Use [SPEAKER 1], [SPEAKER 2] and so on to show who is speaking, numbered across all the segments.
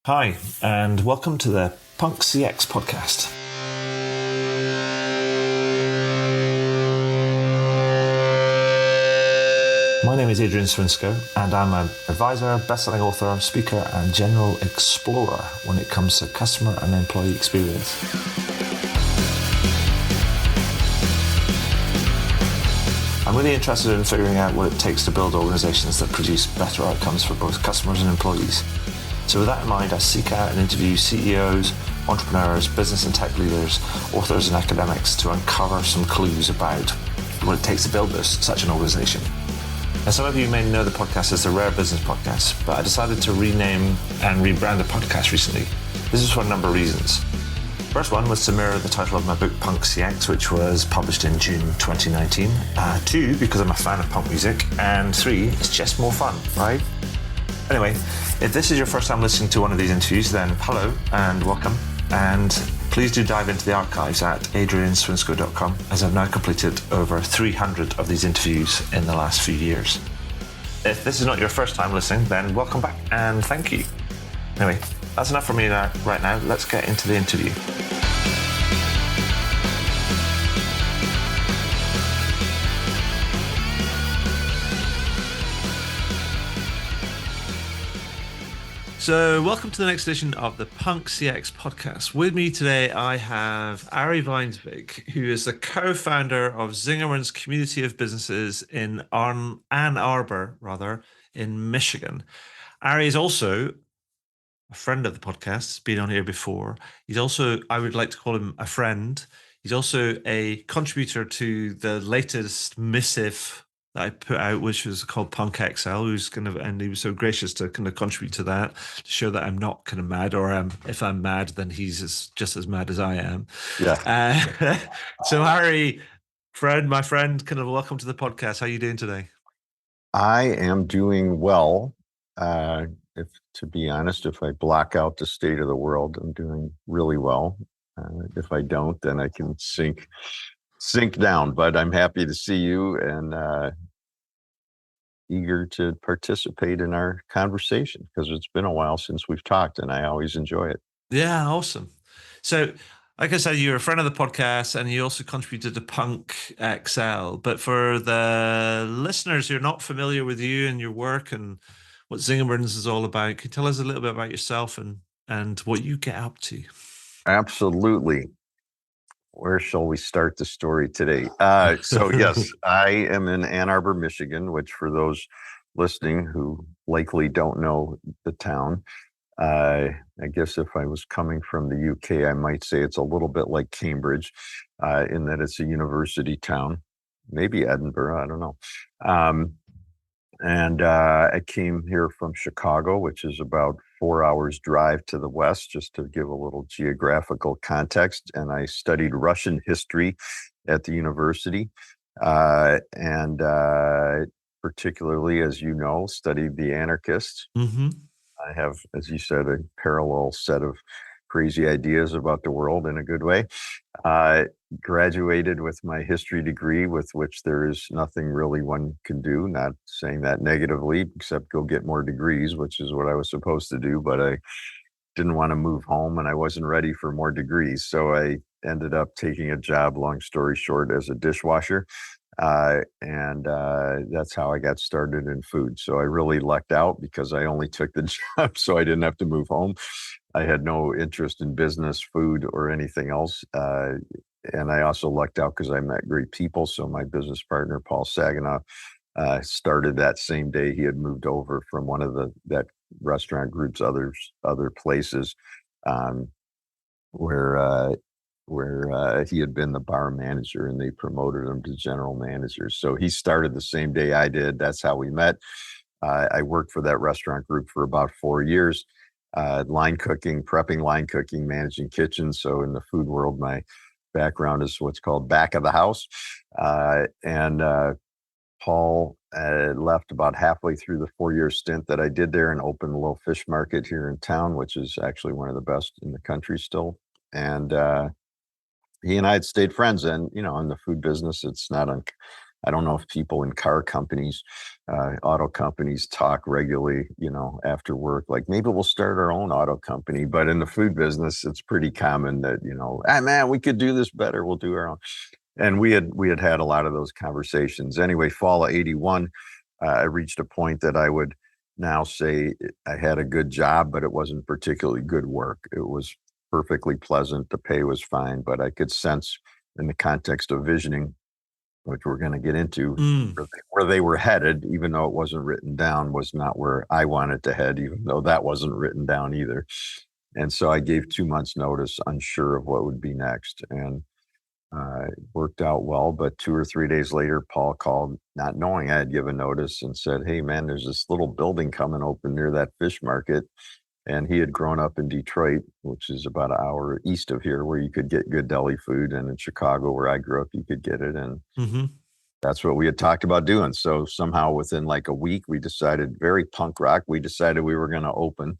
[SPEAKER 1] Hi, and welcome to the Punk CX podcast. My name is Adrian Swinsko, and I'm an advisor, best-selling author, speaker, and general explorer when it comes to customer and employee experience. I'm really interested in figuring out what it takes to build organizations that produce better outcomes for both customers and employees. So with that in mind, I seek out and interview CEOs, entrepreneurs, business and tech leaders, authors and academics to uncover some clues about what it takes to build such an organization. Now, some of you may know the podcast as the Rare Business Podcast, but I decided to rename and rebrand the podcast recently. This is for a number of reasons. First one was to mirror the title of my book, Punk CX, which was published in June 2019. Two, because I'm a fan of punk music. And three, it's just more fun, right? Anyway, if this is your first time listening to one of these interviews, then hello and welcome. And please do dive into the archives at adrianswinsko.com, as I've now completed over 300 of these interviews in the last few years. If this is not your first time listening, then welcome back and thank you. Anyway, that's enough for me right now. Let's get into the interview. So welcome to the next edition of the Punk CX podcast. With me today, I have Ari W, who is the co-founder of Zingerman's community of businesses in Ann Arbor, in Michigan. Ari is also a friend of the podcast. He's been on here before. He's also, I would like to call him a friend. He's also a contributor to the latest missive that I put out, which was called Punk XL, and he was so gracious to kind of contribute to that, to show that I'm not kind of mad, or if I'm mad, then he's just as mad as I am.
[SPEAKER 2] Yeah.
[SPEAKER 1] So Harry, my friend, kind of welcome to the podcast. How are you doing today?
[SPEAKER 2] I am doing well. To be honest, if I block out the state of the world, I'm doing really well. If I don't, then I can sink down, but I'm happy to see you and eager to participate in our conversation because it's been a while since we've talked and I always enjoy it.
[SPEAKER 1] Yeah, awesome. So, like I said, you're a friend of the podcast and you also contributed to Punk XL. But for the listeners who are not familiar with you and your work and what Zingerman's is all about, can you tell us a little bit about yourself and what you get up to?
[SPEAKER 2] Absolutely. Where shall we start the story today? So yes, I am in Ann Arbor, Michigan, which for those listening who likely don't know the town, I guess if I was coming from the UK, I might say it's a little bit like Cambridge in that it's a university town, maybe Edinburgh, I don't know. And I came here from Chicago, which is about 4 hours drive to the west, just to give a little geographical context. And I studied Russian history at the university. And particularly, as you know, studied the anarchists.
[SPEAKER 1] Mm-hmm.
[SPEAKER 2] I have, as you said, a parallel set of crazy ideas about the world in a good way. Graduated with my history degree, with which there is nothing really one can do, not saying that negatively, except go get more degrees, which is what I was supposed to do, but I didn't want to move home and I wasn't ready for more degrees. So I ended up taking a job, long story short, as a dishwasher. And that's how I got started in food. So I really lucked out because I only took the job so I didn't have to move home. I had no interest in business, food, or anything else. And I also lucked out because I met great people. So my business partner, Paul Saginaw, started that same day. He had moved over from one of that restaurant group's other places where he had been the bar manager and they promoted him to general manager. So he started the same day I did. That's how we met. I worked for that restaurant group for about 4 years, prepping line cooking, managing kitchens. So in the food world, my background is what's called back of the house. Paul left about halfway through the 4-year stint that I did there and opened a little fish market here in town, which is actually one of the best in the country still. And he and I had stayed friends, and in the food business, it's not I don't know if people in car companies, auto companies talk regularly, after work, like maybe we'll start our own auto company. But in the food business, it's pretty common that, man, we could do this better. We'll do our own. And we had a lot of those conversations. Anyway, fall of 81, I reached a point that I would now say I had a good job, but it wasn't particularly good work. It was perfectly pleasant. The pay was fine, but I could sense in the context of visioning, which we're going to get into, where they were headed, even though it wasn't written down, was not where I wanted to head, even though that wasn't written down either. And so I gave 2 months notice, unsure of what would be next. And it worked out well, but 2 or 3 days later, Paul called, not knowing I had given notice, and said, "Hey, man, there's this little building coming open near that fish market." And he had grown up in Detroit, which is about an hour east of here, where you could get good deli food. And in Chicago, where I grew up, you could get it. And that's what we had talked about doing. So somehow within like a week, we decided, very punk rock, we decided we were going to open.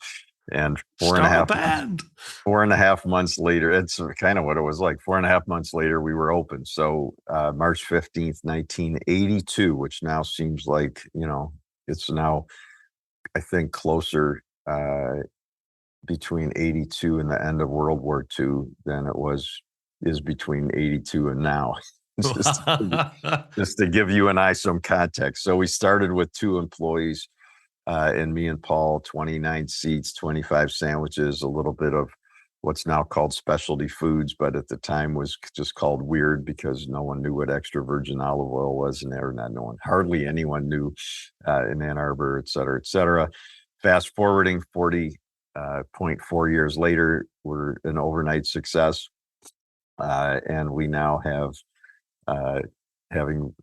[SPEAKER 2] And 4.5 months later, it's kind of what it was like. 4.5 months later, we were open. So March 15th, 1982, which now seems like, it's now, I think, closer between 82 and the end of World War II than it is between 82 and now. just to give you and I some context. So we started with 2 employees, and me and Paul, 29 seats, 25 sandwiches, a little bit of what's now called specialty foods, but at the time was just called weird because no one knew what extra virgin olive oil was, and hardly anyone knew in Ann Arbor, et cetera, et cetera. Fast forwarding 40.4 years later, we're an overnight success. And we now have, having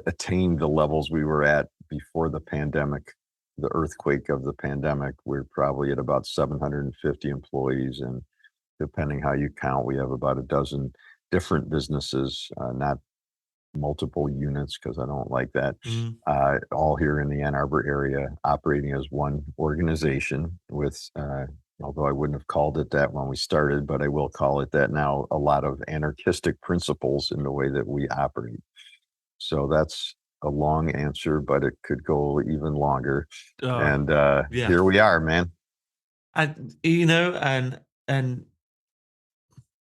[SPEAKER 2] attained the levels we were at before the pandemic, the earthquake of the pandemic, we're probably at about 750 employees. And depending how you count, we have about a dozen different businesses, not multiple units, because I don't like that, all here in the Ann Arbor area, operating as one organization with, although I wouldn't have called it that when we started, but I will call it that now, a lot of anarchistic principles in the way that we operate. So that's a long answer, but it could go even longer. Here we are, man.
[SPEAKER 3] And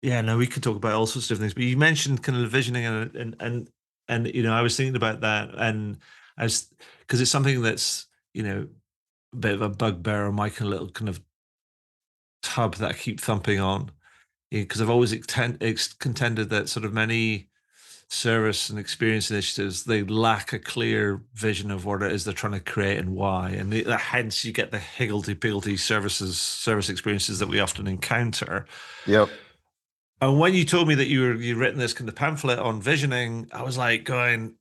[SPEAKER 3] we could talk about all sorts of things, but you mentioned kind of visioning and I was thinking about that, and because it's something that's, a bit of a bugbear on my kind of little kind of tub that I keep thumping on, because I've always contended that sort of many service and experience initiatives, they lack a clear vision of what it is they're trying to create and why, and hence you get the higgledy-piggledy service experiences that we often encounter.
[SPEAKER 2] Yep.
[SPEAKER 3] And when you told me that you'd written this kind of pamphlet on visioning, I was like going,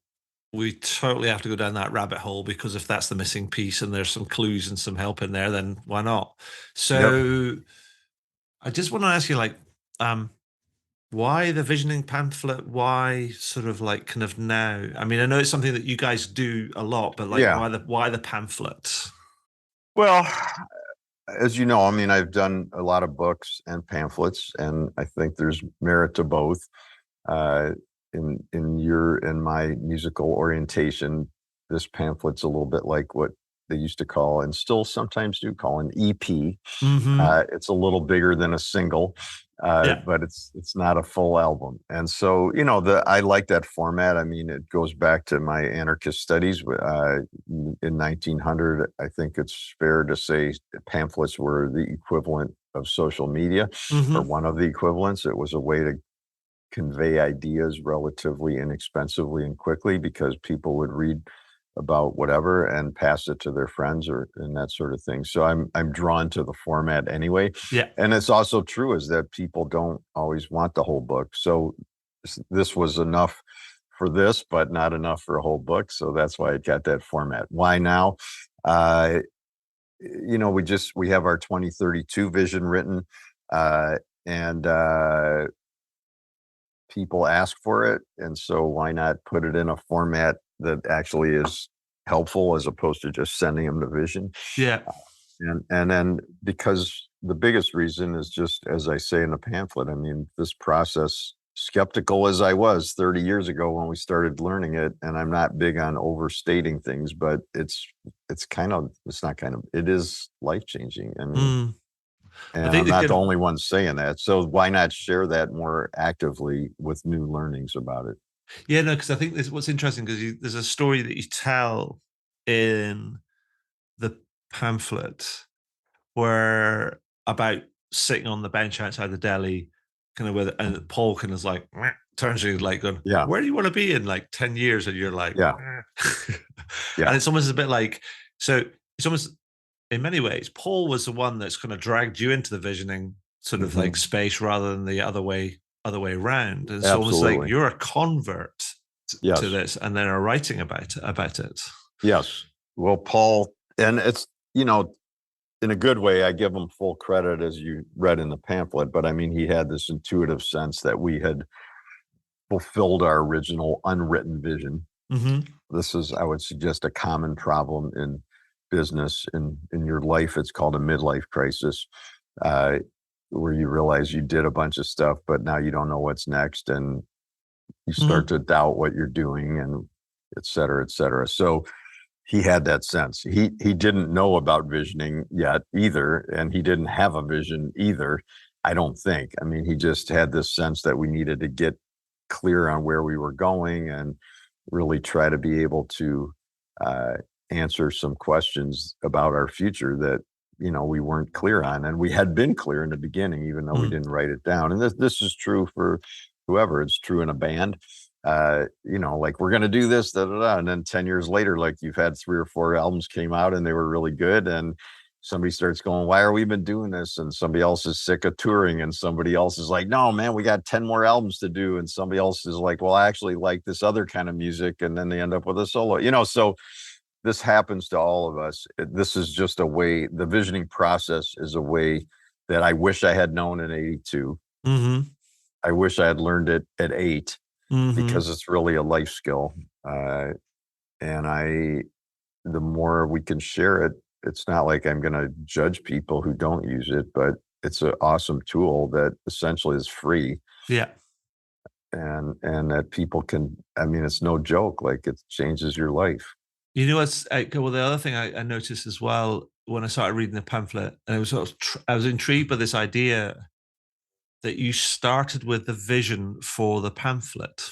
[SPEAKER 3] we totally have to go down that rabbit hole, because if that's the missing piece and there's some clues and some help in there, then why not? So I just want to ask you, like, why the visioning pamphlet? Why sort of like kind of now? I mean, I know it's something that you guys do a lot, but like, why the pamphlet?
[SPEAKER 2] Well, as you know, I mean, I've done a lot of books and pamphlets, and I think there's merit to both. In my musical orientation, this pamphlet's a little bit like what they used to call, and still sometimes do call, an EP. It's a little bigger than a single, but it's not a full album. And so, I like that format. I mean, it goes back to my anarchist studies. In 1900, I think it's fair to say pamphlets were the equivalent of social media, or one of the equivalents. It was a way to convey ideas relatively inexpensively and quickly, because people would read about whatever and pass it to their friends and that sort of thing. So I'm drawn to the format anyway.
[SPEAKER 3] Yeah.
[SPEAKER 2] And it's also true is that people don't always want the whole book. So this was enough for this, but not enough for a whole book. So that's why it got that format. Why now? We have our 2032 vision written, and people ask for it. And so why not put it in a format that actually is helpful, as opposed to just sending them the vision?
[SPEAKER 3] Yeah.
[SPEAKER 2] And then, because the biggest reason is just, as I say in the pamphlet, I mean, this process skeptical as I was 30 years ago when we started learning it, and I'm not big on overstating things, but it is life changing. I mean,
[SPEAKER 3] Mm. I
[SPEAKER 2] and
[SPEAKER 3] think
[SPEAKER 2] I'm
[SPEAKER 3] they
[SPEAKER 2] not
[SPEAKER 3] could
[SPEAKER 2] the only one saying that. So why not share that more actively with new learnings about it?
[SPEAKER 3] Yeah, no, because I think this what's interesting because there's a story that you tell in the pamphlet where about sitting on the bench outside the deli, kind of with, and Paul kind of like turns to you like going,
[SPEAKER 2] Yeah,
[SPEAKER 3] "Where do you want to be in like 10 years?" And you're like,
[SPEAKER 2] yeah,
[SPEAKER 3] and
[SPEAKER 2] yeah.
[SPEAKER 3] it's almost a bit like, so it's almost in many ways, Paul was the one that's kind of dragged you into the visioning sort of like
[SPEAKER 2] Mhm.
[SPEAKER 3] space rather than the other way around. And it's almost like
[SPEAKER 2] Absolutely.
[SPEAKER 3] you're a convert to
[SPEAKER 2] Yes.
[SPEAKER 3] this, and then are writing about it.
[SPEAKER 2] Yes. Well, Paul, and it's, you know, in a good way, I give him full credit as you read in the pamphlet, but I mean, he had this intuitive sense that we had fulfilled our original unwritten vision.
[SPEAKER 3] Mm-hmm.
[SPEAKER 2] This is, I would suggest, a common problem in business, in your life. It's called a midlife crisis, uh, where you realize you did a bunch of stuff, but now you don't know what's next, and you start
[SPEAKER 3] Mm-hmm.
[SPEAKER 2] to doubt what you're doing, and et cetera, et cetera. So he had that sense. He didn't know about visioning yet either, and he didn't have a vision either. I don't think. I mean, he just had this sense that we needed to get clear on where we were going and really try to be able to uh, answer some questions about our future that we weren't clear on, and we had been clear in the beginning, even though we
[SPEAKER 3] Mm.
[SPEAKER 2] didn't write it down. And this is true for whoever. It's true in a band. Like, we're going to do this, da, da, da. And then 10 years later, like, you've had 3 or 4 albums came out and they were really good. And somebody starts going, why are we been doing this? And somebody else is sick of touring. And somebody else is like, no, man, we got 10 more albums to do. And somebody else is like, well, I actually like this other kind of music. And then they end up with a solo, so this happens to all of us. This is just a way, the visioning process is a way that I wish I had known in 82.
[SPEAKER 3] Mm-hmm.
[SPEAKER 2] I wish I had learned it at 8,
[SPEAKER 3] Mm-hmm.
[SPEAKER 2] because it's really a life skill. And the more we can share it, it's not like I'm going to judge people who don't use it, but it's an awesome tool that essentially is free,
[SPEAKER 3] Yeah.
[SPEAKER 2] and that people can, I mean, it's no joke. Like, it changes your life.
[SPEAKER 3] You know what's well, the other thing I noticed as well when I started reading the pamphlet, and I was intrigued by this idea that you started with the vision for the pamphlet.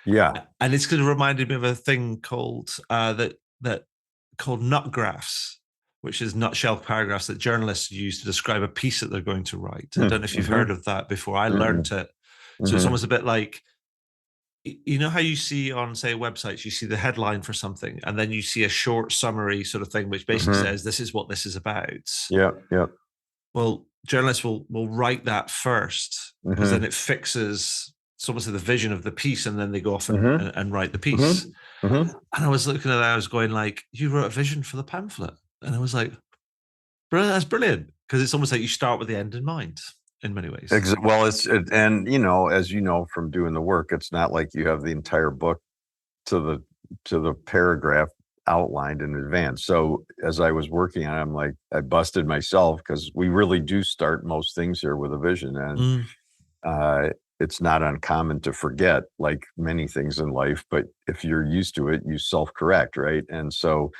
[SPEAKER 2] Yeah.
[SPEAKER 3] And it's kind of reminded me of a thing called that called nut graphs, which is nutshell paragraphs that journalists use to describe a piece that they're going to write. I don't know if you've
[SPEAKER 2] Mm-hmm.
[SPEAKER 3] heard of that before. I
[SPEAKER 2] Mm-hmm.
[SPEAKER 3] learned it. So it's
[SPEAKER 2] Mm-hmm.
[SPEAKER 3] almost a bit like, you know how you see on, say, websites, you see the headline for something, and then you see a short summary sort of thing, which basically
[SPEAKER 2] Mm-hmm.
[SPEAKER 3] says, this is what this is about.
[SPEAKER 2] Yeah. Yeah.
[SPEAKER 3] Well, journalists will write that first, because then
[SPEAKER 2] Mm-hmm.
[SPEAKER 3] it fixes, it's almost the vision of the piece, and then they go off
[SPEAKER 2] Mm-hmm.
[SPEAKER 3] and write the piece.
[SPEAKER 2] Mm-hmm. Mm-hmm.
[SPEAKER 3] And I was looking at that, I was going like, you wrote a vision for the pamphlet. And I was like, brilliant, that's brilliant. Because it's almost like you start with the end in mind in many ways.
[SPEAKER 2] Well, and as you know from doing the work, it's not like you have the entire book to the paragraph outlined in advance. So as I was working on it, I'm like, I busted myself, because we really do start most things here with a vision, and
[SPEAKER 3] Mm,
[SPEAKER 2] it's not uncommon to forget, like many things in life. But if you're used to it, you self-correct, right? And so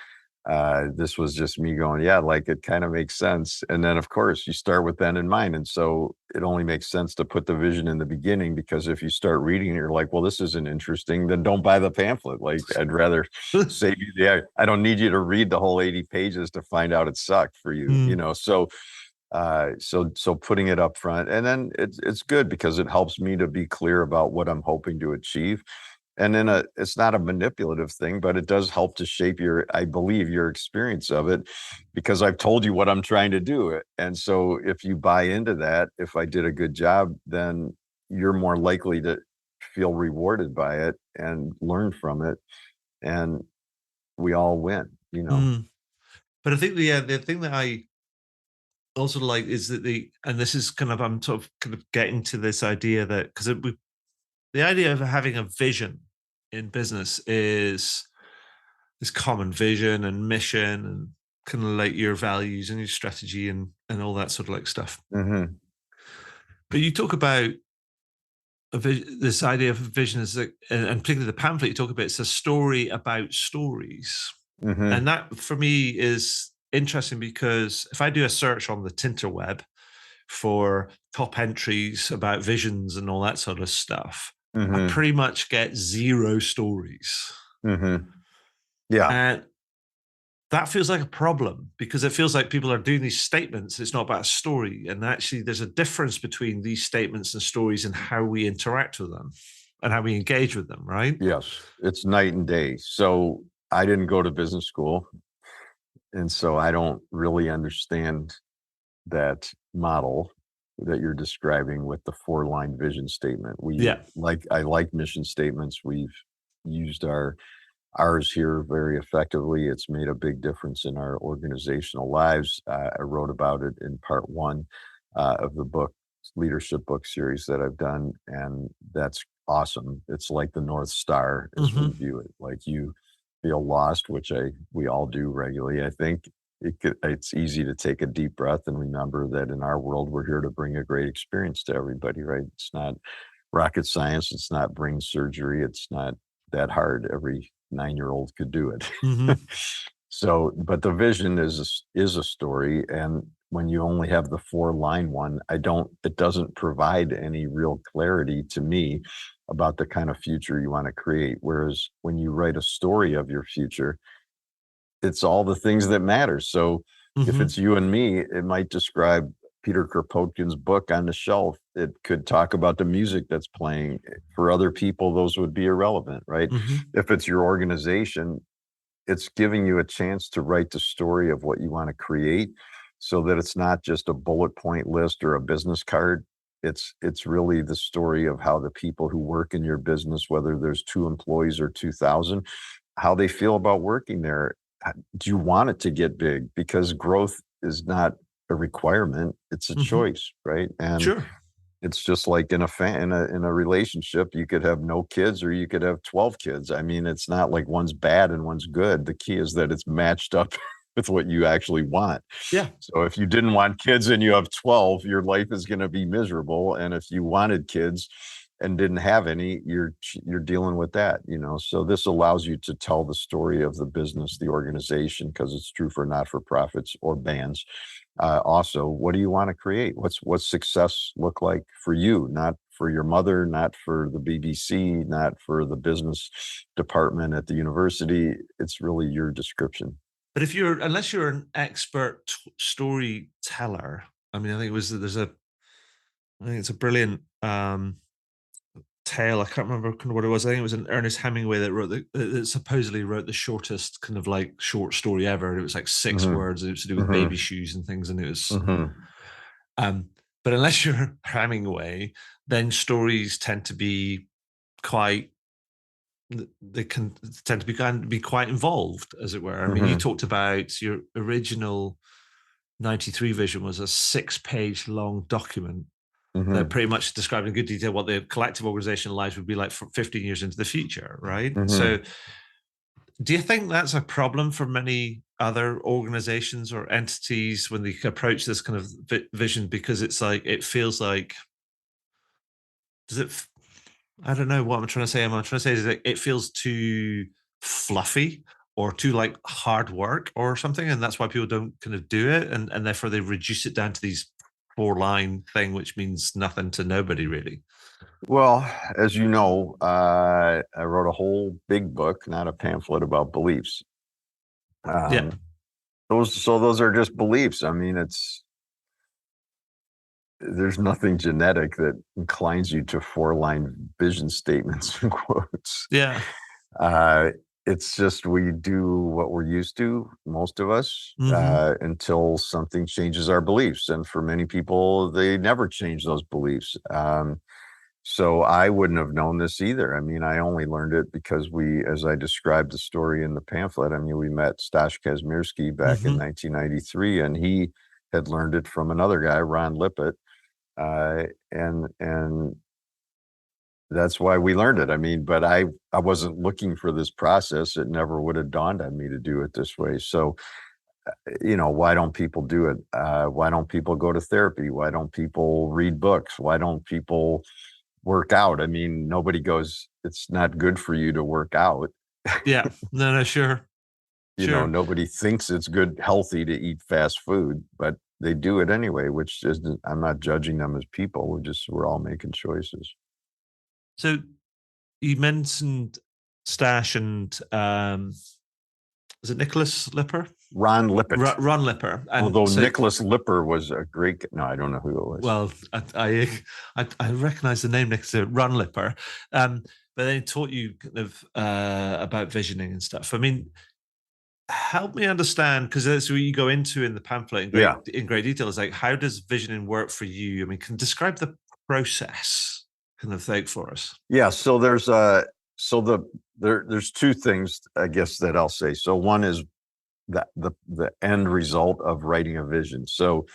[SPEAKER 2] this was just me going, yeah, like, it kind of makes sense. And then, of course, you start with that in mind. And so it only makes sense to put the vision in the beginning, because if you start reading it, you're like, well, this isn't interesting, then don't buy the pamphlet. Like, I'd rather save you I don't need you to read the whole 80 pages to find out it sucked for you,
[SPEAKER 3] mm,
[SPEAKER 2] so putting it up front, and then it's good because it helps me to be clear about what I'm hoping to achieve. And then it's not a manipulative thing, but it does help to shape I believe, your experience of it, because I've told you what I'm trying to do. And so if you buy into that, if I did a good job, then you're more likely to feel rewarded by it and learn from it. And we all win.
[SPEAKER 3] mm. But I think the thing that I also like is that and this is kind of, I'm sort of getting to this idea that, because the idea of having a vision in business is this common vision and mission and kind of like your values and your strategy and all that sort of like stuff.
[SPEAKER 2] Mm-hmm.
[SPEAKER 3] But you talk about this idea of vision is that, and particularly the pamphlet you talk about, it's a story about stories.
[SPEAKER 2] Mm-hmm.
[SPEAKER 3] And that for me is interesting because if I do a search on the Tinterweb for top entries about visions and all that sort of stuff,
[SPEAKER 2] Mm-hmm.
[SPEAKER 3] I pretty much get 0 stories.
[SPEAKER 2] Mm-hmm. Yeah.
[SPEAKER 3] And that feels like a problem because it feels like people are doing these statements. It's not about a story. And actually, there's a difference between these statements and stories and how we interact with them and how we engage with them, right?
[SPEAKER 2] Yes. It's night and day. So I didn't go to business school. And so I don't really understand that model that you're describing with the 4-line vision statement. I like mission statements. We've used ours here very effectively. It's made a big difference in our organizational lives. I wrote about it in part 1 of the book, leadership book series that I've done, and that's awesome. It's like the North Star as we view it. Like you feel lost, which we all do regularly. I think it's easy to take a deep breath and remember that in our world, we're here to bring a great experience to everybody, right? It's not rocket science. It's not brain surgery. It's not that hard. Every 9-year-old could do it. So, but the vision is a story. And when you only have the 4-line one, it doesn't provide any real clarity to me about the kind of future you want to create. Whereas when you write a story of your future, it's all the things that matter. So if it's you and me, it might describe Peter Kropotkin's book on the shelf. It could talk about the music that's playing. For other people, those would be irrelevant, right? If it's your organization, it's giving you a chance to write the story of what you want to create so that it's not just a bullet point list or a business card. It's really the story of how the people who work in your business, whether there's 2 employees or 2,000, how they feel about working there. Do you want it to get big? Because growth is not a requirement; it's a choice, right? And it's just like in a relationship, you could have no kids or you could have 12 kids. I mean, it's not like one's bad and one's good. The key is that it's matched up with what you actually want.
[SPEAKER 3] Yeah.
[SPEAKER 2] So if you didn't want kids and you have 12, your life is going to be miserable. And if you wanted kids and didn't have any, you're dealing with that, So this allows you to tell the story of the business, the organization, because it's true for not-for-profits or bands. Also, what do you want to create? What's success look like for you? Not for your mother, not for the BBC, not for the business department at the university. It's really your description.
[SPEAKER 3] But unless you're an expert storyteller, I mean, I think it's a brilliant tale. I can't remember kind of what it was. I think it was an Ernest Hemingway that supposedly wrote the shortest kind of like short story ever. It was like 6 words. It was to do with baby shoes and things. And it was, but unless you're Hemingway, then stories tend to be they can tend to be quite involved, as it were. I mean, you talked about your original 93 vision was a 6-page long document that pretty much described in good detail what the collective organizational lives would be like for 15 years into the future, right? So do you think that's a problem for many other organizations or entities when they approach this kind of vision? Because it feels like, I don't know what I'm trying to say. I'm trying to say is that it feels too fluffy or too like hard work or something. And that's why people don't kind of do it. And therefore they reduce it down to these 4-line thing, which means nothing to nobody really.
[SPEAKER 2] Well, as you know, I wrote a whole big book, not a pamphlet, about beliefs. Those are just beliefs. I mean, there's nothing genetic that inclines you to 4-line vision statements and quotes.
[SPEAKER 3] Yeah.
[SPEAKER 2] It's just we do what we're used to, most of us, until something changes our beliefs. And for many people, they never change those beliefs. So I wouldn't have known this either. I mean, I only learned it because as I described the story in the pamphlet, I mean, we met Stash Kazmierski back in 1993, and he had learned it from another guy, Ron Lippett. And that's why we learned it. I mean, but I wasn't looking for this process. It never would have dawned on me to do it this way. So, why don't people do it? Why don't people go to therapy? Why don't people read books? Why don't people work out. I mean, nobody goes, it's not good for you to work out.
[SPEAKER 3] Yeah. No, sure.
[SPEAKER 2] Nobody thinks it's good, healthy to eat fast food, but they do it anyway, which is, I'm not judging them as people. We're all making choices.
[SPEAKER 3] So you mentioned Stash and is it Nicholas Lipper?
[SPEAKER 2] Ron Lippert.
[SPEAKER 3] Ron Lipper. And
[SPEAKER 2] although Nicholas Lipper was a great, no, I don't know who it was.
[SPEAKER 3] Well, I recognize the name next to Ron Lipper. But they taught you kind of about visioning and stuff. I mean, help me understand, because that's what you go into in the pamphlet in great detail. Is like, how does visioning work for you? I mean, can describe the process kind of thing for us.
[SPEAKER 2] Yeah. So there's there's two things, I guess, that I'll say. So one is that the end result of writing a vision. So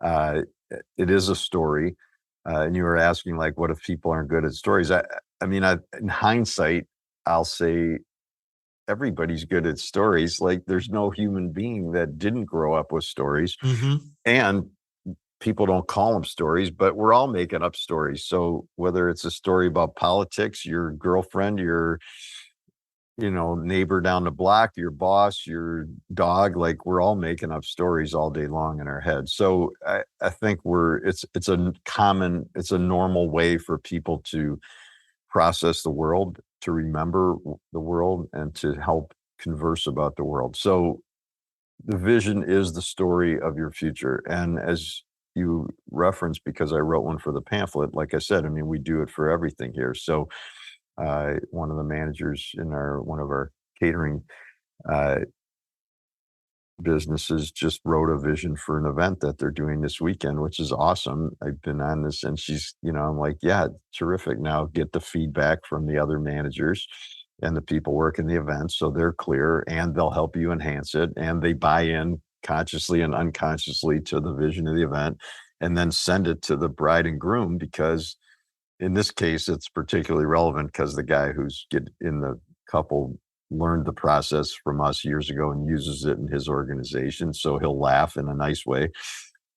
[SPEAKER 2] it is a story. And you were asking, like, what if people aren't good at stories? I mean, in hindsight, I'll say everybody's good at stories. Like, there's no human being that didn't grow up with stories.
[SPEAKER 3] Mm-hmm.
[SPEAKER 2] And people don't call them stories, but we're all making up stories. So whether it's a story about politics, your girlfriend, your neighbor down the block, your boss, your dog, like, we're all making up stories all day long in our head. So I think it's a normal way for people to process the world, to remember the world, and to help converse about the world. So the vision is the story of your future. And as you referenced, because I wrote one for the pamphlet, like I said, I mean, we do it for everything here. So one of the managers in one of our catering businesses just wrote a vision for an event that they're doing this weekend, which is awesome. I've been on this, and she's, I'm like, yeah, terrific. Now get the feedback from the other managers and the people working the event, so they're clear, and they'll help you enhance it, and they buy in consciously and unconsciously to the vision of the event, and then send it to the bride and groom, because in this case, it's particularly relevant because the guy who's in the couple learned the process from us years ago and uses it in his organization. So he'll laugh in a nice way.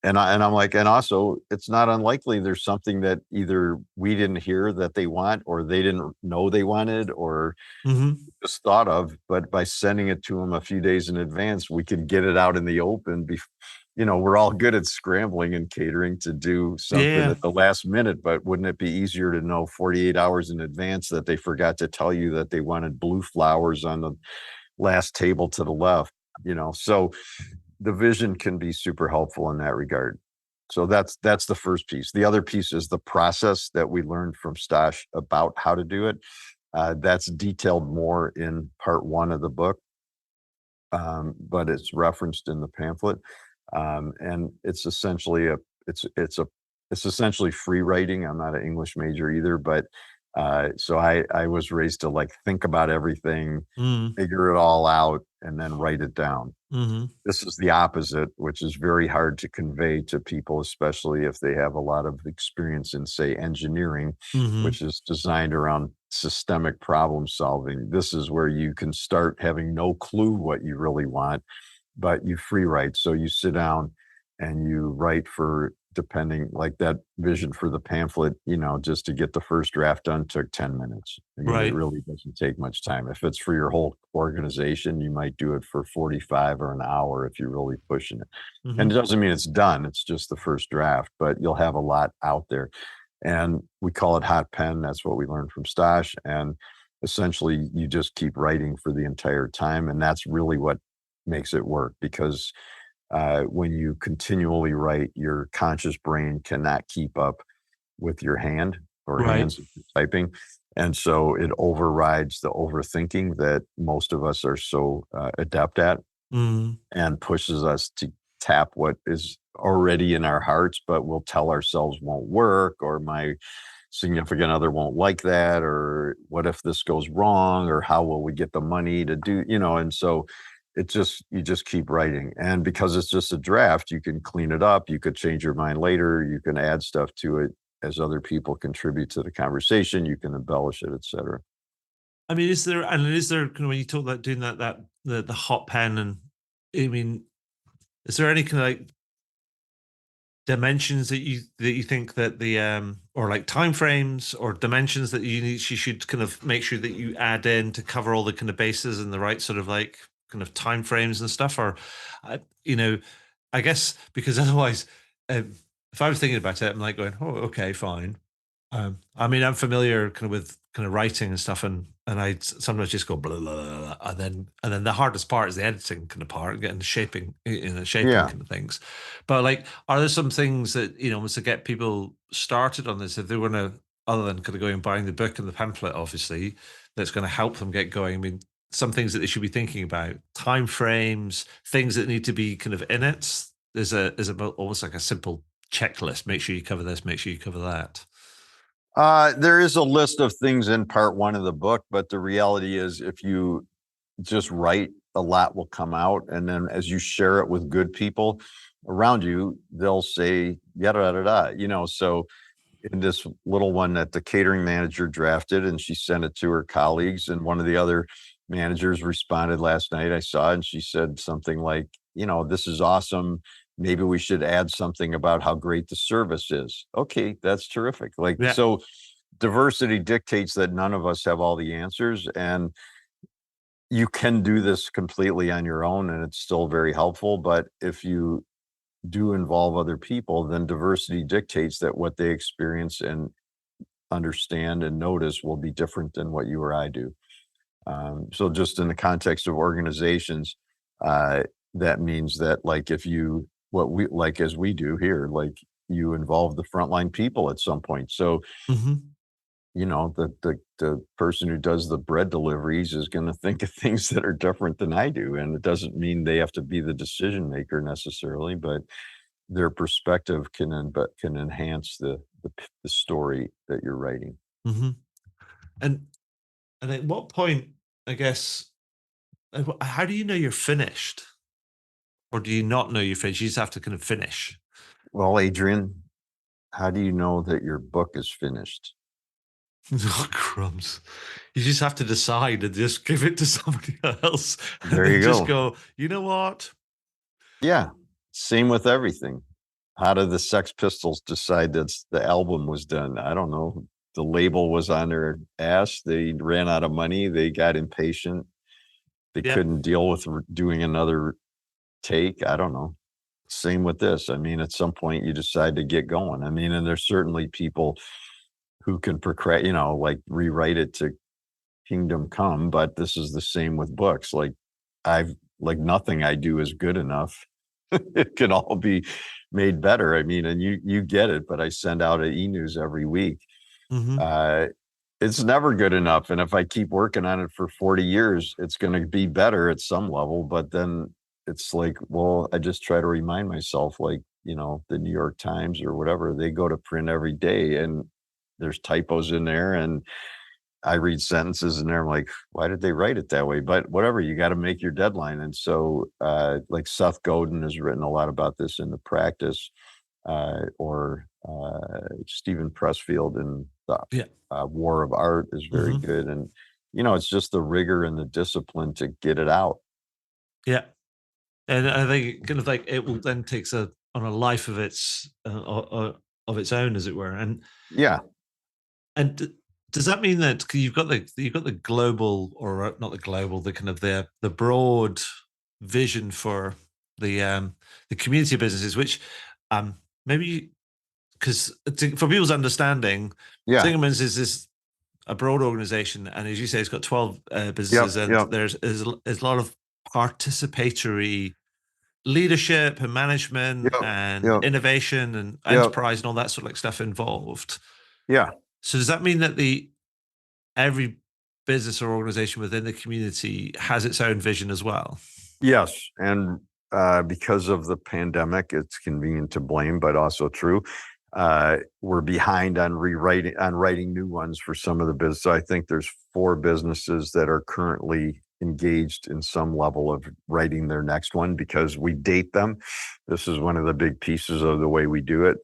[SPEAKER 2] And I'm like, and also, it's not unlikely there's something that either we didn't hear that they want, or they didn't know they wanted, or just thought of. But by sending it to them a few days in advance, we could get it out in the open. We're all good at scrambling and catering to do something at the last minute, but wouldn't it be easier to know 48 hours in advance that they forgot to tell you that they wanted blue flowers on the last table to the left? So the vision can be super helpful in that regard. So that's the first piece. The other piece is the process that we learned from Stash about how to do it. That's detailed more in part 1 of the book, but it's referenced in the pamphlet. And it's essentially it's essentially free writing. I'm not an English major either, but so I was raised to, like, think about everything, figure it all out, and then write it down. This is the opposite, which is very hard to convey to people, especially if they have a lot of experience in, say, engineering, which is designed around systemic problem solving. This is where you can start having no clue what you really want, but you free write. So you sit down and you write for, depending, like that vision for the pamphlet, just to get the first draft done took 10 minutes. I mean, It really doesn't take much time. If it's for your whole organization, you might do it for 45 or an hour if you're really pushing it. And it doesn't mean it's done. It's just the first draft, but you'll have a lot out there. And we call it hot pen. That's what we learned from Stash. And essentially, you just keep writing for the entire time. And that's really what makes it work, because when you continually write, your conscious brain cannot keep up with your hand or hands typing. And so it overrides the overthinking that most of us are so adept at, and pushes us to tap what is already in our hearts, but we'll tell ourselves won't work, or my significant other won't like that, or what if this goes wrong, or how will we get the money to do, and so you just keep writing. And because it's just a draft, you can clean it up, you could change your mind later, you can add stuff to it as other people contribute to the conversation, you can embellish it, etc.
[SPEAKER 3] I mean, is there kind of, when you talk about doing that the hot pen, and I mean, is there any kind of, like, dimensions that you think that the or like timeframes or dimensions that you should kind of make sure that you add in to cover all the kind of bases and the right sort of like kind of timeframes and stuff? Or I guess because otherwise, if I was thinking about it, I'm like going, oh, okay, fine. I mean, I'm familiar kind of with kind of writing and stuff, and I sometimes just go blah, blah, blah, blah, and then the hardest part is the editing kind of part, getting shaping
[SPEAKER 2] Yeah.
[SPEAKER 3] kind of things. But like, are there some things that was to get people started on this if they want to, other than kind of going and buying the book and the pamphlet, obviously, that's going to help them get going? I mean, some things that they should be thinking about, time frames, things that need to be kind of in it. There's almost like a simple checklist. Make sure you cover this. Make sure you cover that.
[SPEAKER 2] There is a list of things in part 1 of the book, but the reality is if you just write, a lot will come out. And then as you share it with good people around you, they'll say, yada, yada, yada, so in this little one that the catering manager drafted and she sent it to her colleagues, and one of the other managers responded last night, I saw, and she said something like, this is awesome. Maybe we should add something about how great the service is. Okay, that's terrific. So diversity dictates that none of us have all the answers, and you can do this completely on your own and it's still very helpful. But if you do involve other people, then diversity dictates that what they experience and understand and notice will be different than what you or I do. So just in the context of organizations, that means that as we do here, like you involve the frontline people at some point. So, the person who does the bread deliveries is going to think of things that are different than I do. And it doesn't mean they have to be the decision maker necessarily, but their perspective can enhance the story that you're writing.
[SPEAKER 3] And at what point, I guess, how do you know you're finished? Or do you not know you're finished? You just have to kind of finish.
[SPEAKER 2] Well, Adrian, how do you know that your book is finished?
[SPEAKER 3] Oh, crumbs. You just have to decide and just give it to somebody else. And
[SPEAKER 2] There you
[SPEAKER 3] just
[SPEAKER 2] go.
[SPEAKER 3] go, you know what?
[SPEAKER 2] Yeah. Same with everything. How did the Sex Pistols decide that the album was done? I don't know. The label was on their ass. They ran out of money. They got impatient. They couldn't deal with doing another take. I don't know. Same with this. I mean, at some point you decide to get going. I mean, and there's certainly people who can rewrite it to kingdom come, but this is the same with books. Nothing I do is good enough. It can all be made better. I mean, and you get it, but I send out an e-news every week. It's never good enough. And if I keep working on it for 40 years, it's going to be better at some level. But then it's like, well, I just try to remind myself, the New York Times or whatever, they go to print every day and there's typos in there. And I read sentences in there. I'm like, why did they write it that way? But whatever, you got to make your deadline. And so Seth Godin has written a lot about this in The Practice, or Stephen Pressfield in the War of Art is very good. And, it's just the rigor and the discipline to get it out.
[SPEAKER 3] Yeah. And I think kind of like it will then takes on a life of its own, as it were. And does that mean that you've got the global, or not the global, the kind of the broad vision for the community businesses, which maybe because for people's understanding, Zingerman's is this a broad organization, and as you say, it's got 12 businesses, and there's a lot of participatory leadership and management and innovation and enterprise and all that sort of like stuff involved. So does that mean that every business or organization within the community has its own vision as well?
[SPEAKER 2] Yes. And because of the pandemic, it's convenient to blame, but also true. We're behind on writing new ones for some of the business. So I think there's 4 businesses that are currently engaged in some level of writing their next one because we date them. This is one of the big pieces of the way we do it.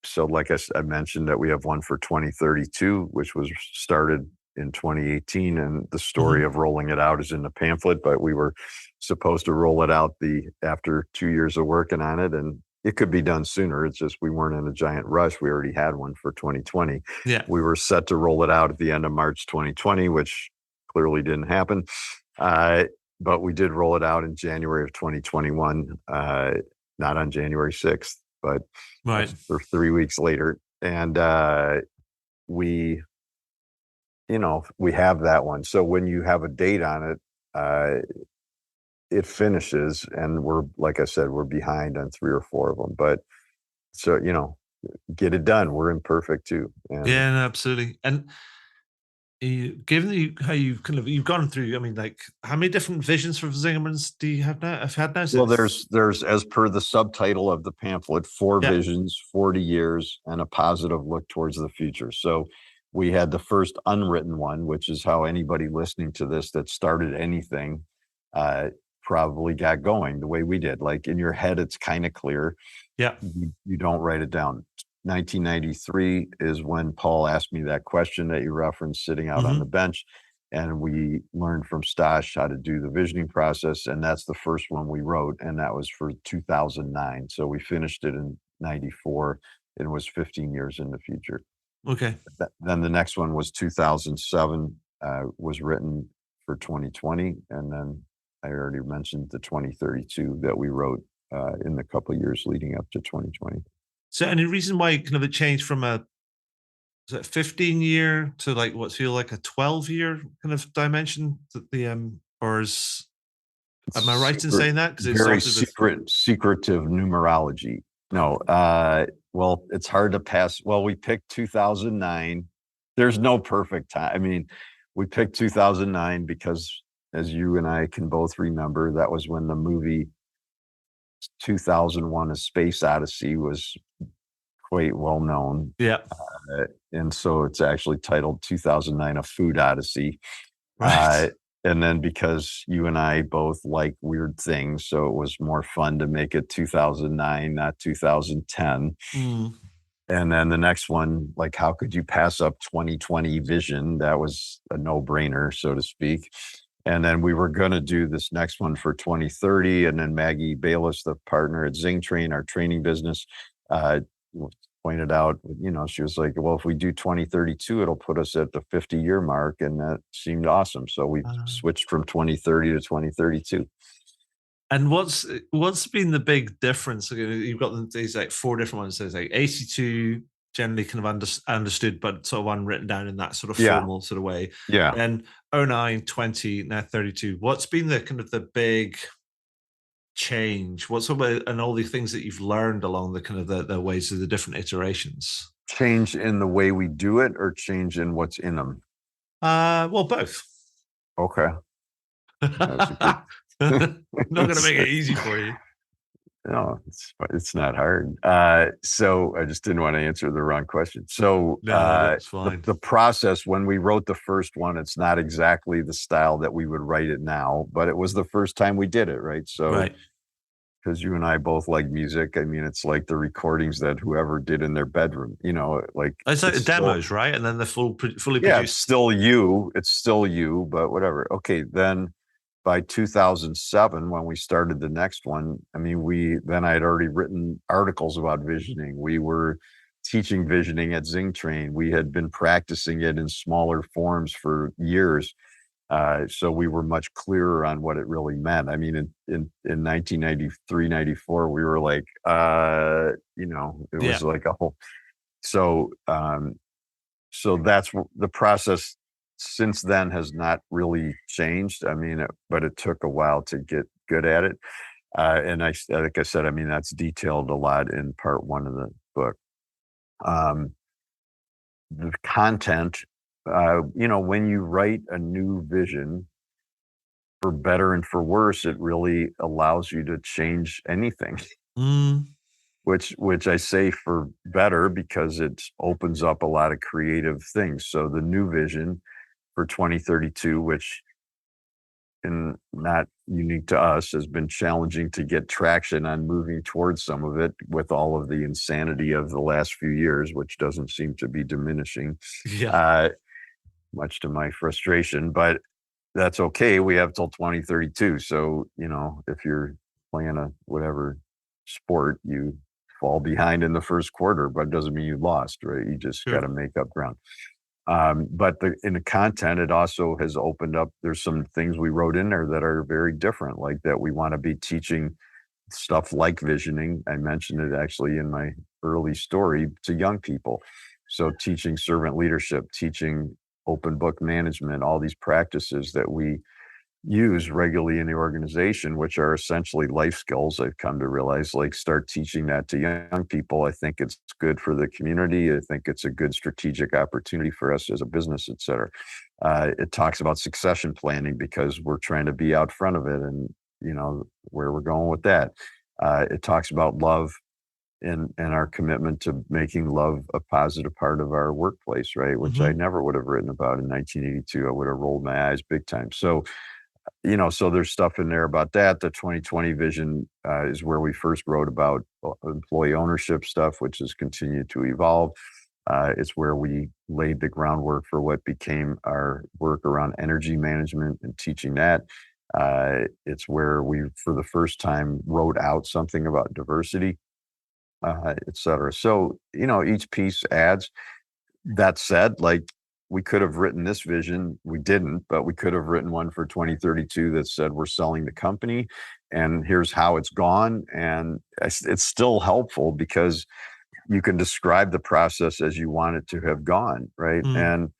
[SPEAKER 2] So like I mentioned that we have one for 2032, which was started in 2018, and the story of rolling it out is in the pamphlet, but we were supposed to roll it out after 2 years of working on it, and it could be done sooner. It's just we weren't in a giant rush. We already had one for 2020.
[SPEAKER 3] Yeah.
[SPEAKER 2] We were set to roll it out at the end of March 2020, which clearly didn't happen. But we did roll it out in January of 2021, not on January 6th, but
[SPEAKER 3] Right.
[SPEAKER 2] for 3 weeks later. And we have that one. So when you have a date on it, it finishes, and we're, like I said, we're behind on 3 or 4 of them. But so, get it done. We're imperfect too. And
[SPEAKER 3] Yeah, no, absolutely. And given how you've gone through, I mean, like, how many different visions for Zingerman's do you have now? I've had now.
[SPEAKER 2] well, there's as per the subtitle of the pamphlet, 4
[SPEAKER 3] Yeah.
[SPEAKER 2] visions, 40 years, and a positive look towards the future. So we had the first unwritten one, which is how anybody listening to this that started anything probably got going the way we did. Like, in your head, it's kind of clear.
[SPEAKER 3] Yeah.
[SPEAKER 2] You don't write it down. 1993 is when Paul asked me that question that you referenced, sitting out on the bench. And we learned from Stash how to do the visioning process. And that's the first one we wrote. And that was for 2009. So we finished it in 94. And it was 15 years in the future.
[SPEAKER 3] Okay.
[SPEAKER 2] Then the next one was 2007, was written for 2020. And then I already mentioned the 2032 that we wrote in the couple of years leading up to 2020.
[SPEAKER 3] So any reason why kind of it changed from a 15-year to like what feel like a 12-year kind of dimension? Or is, am I right in saying that? Because it's
[SPEAKER 2] very secretive numerology. No, well, it's hard to pass. Well, we picked 2009. There's no perfect time. I mean, we picked 2009 because, as you and I can both remember, that was when the movie 2001: A Space Odyssey was quite well known.
[SPEAKER 3] Yeah.
[SPEAKER 2] And so it's actually titled 2009: A Food Odyssey.
[SPEAKER 3] Right.
[SPEAKER 2] And then because you and I both like weird things, so it was more fun to make it 2009, not 2010. And then the next one, like, how could you pass up 2020 vision? That was a no-brainer, so to speak. And then we were going to do this next one for 2030. And then Maggie Bayless, the partner at Zing Train, our training business, pointed out, she was like, well, if we do 2032, it'll put us at the 50-year mark. And that seemed awesome. So we switched from 2030 to 2032.
[SPEAKER 3] And what's been the big difference? You've got these like 4 different ones. There's like 82 generally kind of understood, but sort of unwritten down in that sort of formal sort of way.
[SPEAKER 2] Yeah.
[SPEAKER 3] And 09, 20, now 32. What's been the kind of the big change? What's about, and all the things that you've learned along the kind of the ways of the different iterations?
[SPEAKER 2] Change in the way we do it, or change in what's in them?
[SPEAKER 3] Well, both.
[SPEAKER 2] Okay.
[SPEAKER 3] Not going to make it easy for you.
[SPEAKER 2] No, it's not hard. So I just didn't want to answer the wrong question. So
[SPEAKER 3] no, that's fine.
[SPEAKER 2] The process, when we wrote the first one, it's not exactly the style that we would write it now, but it was the first time we did it, right? So because you and I both like music, I mean, it's like the recordings that whoever did in their bedroom, like
[SPEAKER 3] it's like the demos, right? And then the fully produced.
[SPEAKER 2] It's still you, but whatever. Okay, then by 2007, when we started the next one, I mean, I had already written articles about visioning. We were teaching visioning at Zing Train. We had been practicing it in smaller forms for years. So we were much clearer on what it really meant. I mean, in 1993, 94, we were like, it was like a whole, so that's the process since then has not really changed. I mean, but it took a while to get good at it. And like I said, I mean, that's detailed a lot in part 1 of the book. The content, when you write a new vision, for better and for worse, it really allows you to change anything. Which I say for better because it opens up a lot of creative things. So the new vision for 2032, which, and not unique to us, has been challenging to get traction on moving towards some of it with all of the insanity of the last few years, which doesn't seem to be diminishing, much to my frustration, but that's okay. We have till 2032. So, if you're playing a whatever sport, you fall behind in the first quarter, but it doesn't mean you lost, right? You just got to make up ground. But in the content, it also has opened up. There's some things we wrote in there that are very different, like that we want to be teaching stuff like visioning. I mentioned it actually in my early story to young people. So teaching servant leadership, teaching open book management, all these practices that we use regularly in the organization, which are essentially life skills. I've come to realize, like, start teaching that to young people. I think it's good for the community. I think it's a good strategic opportunity for us as a business, et cetera. It talks about succession planning because we're trying to be out front of it, and where we're going with that. It talks about love and our commitment to making love a positive part of our workplace, right? Which I never would have written about in 1982. I would have rolled my eyes big time. So so there's stuff in there about that. The 2020 vision is where we first wrote about employee ownership stuff, which has continued to evolve. It's where we laid the groundwork for what became our work around energy management and teaching that. It's where we, for the first time, wrote out something about diversity, et cetera. So, each piece adds. That said, like, we could have written this vision. We didn't, but we could have written one for 2032 that said we're selling the company and here's how it's gone. And it's still helpful because you can describe the process as you want it to have gone, right? And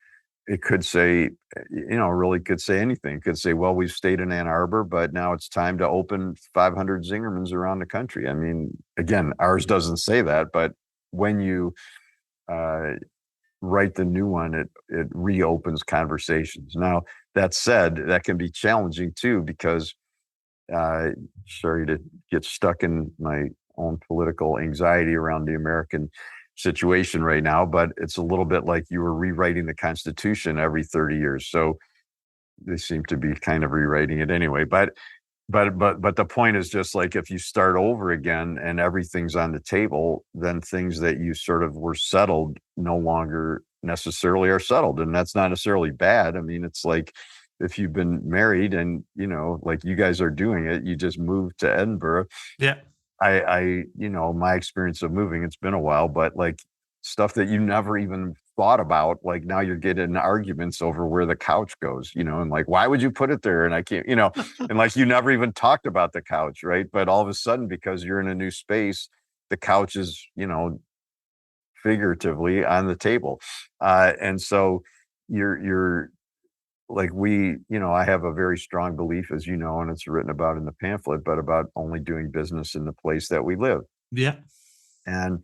[SPEAKER 2] it could say, really could say anything. It could say, well, we've stayed in Ann Arbor, but now it's time to open 500 Zingermans around the country. I mean, again, ours doesn't say that, but when you write the new one, it reopens conversations. Now, that said, that can be challenging too, because sorry to get stuck in my own political anxiety around the American situation right now, but it's a little bit like you were rewriting the Constitution every 30 years. So they seem to be kind of rewriting it anyway. But the point is just like, if you start over again and everything's on the table, then things that you sort of were settled no longer necessarily are settled. And that's not necessarily bad. I mean, it's like if you've been married and, like you guys are doing it, you just moved to Edinburgh.
[SPEAKER 3] Yeah.
[SPEAKER 2] My experience of moving, it's been a while, but like stuff that you never even thought about, like now you're getting arguments over where the couch goes, and like, why would you put it there? And I can't, and like, you never even talked about the couch, right? But all of a sudden, because you're in a new space, the couch is, figuratively on the table. And so you're like, I have a very strong belief, as and it's written about in the pamphlet, but about only doing business in the place that we live.
[SPEAKER 3] Yeah.
[SPEAKER 2] And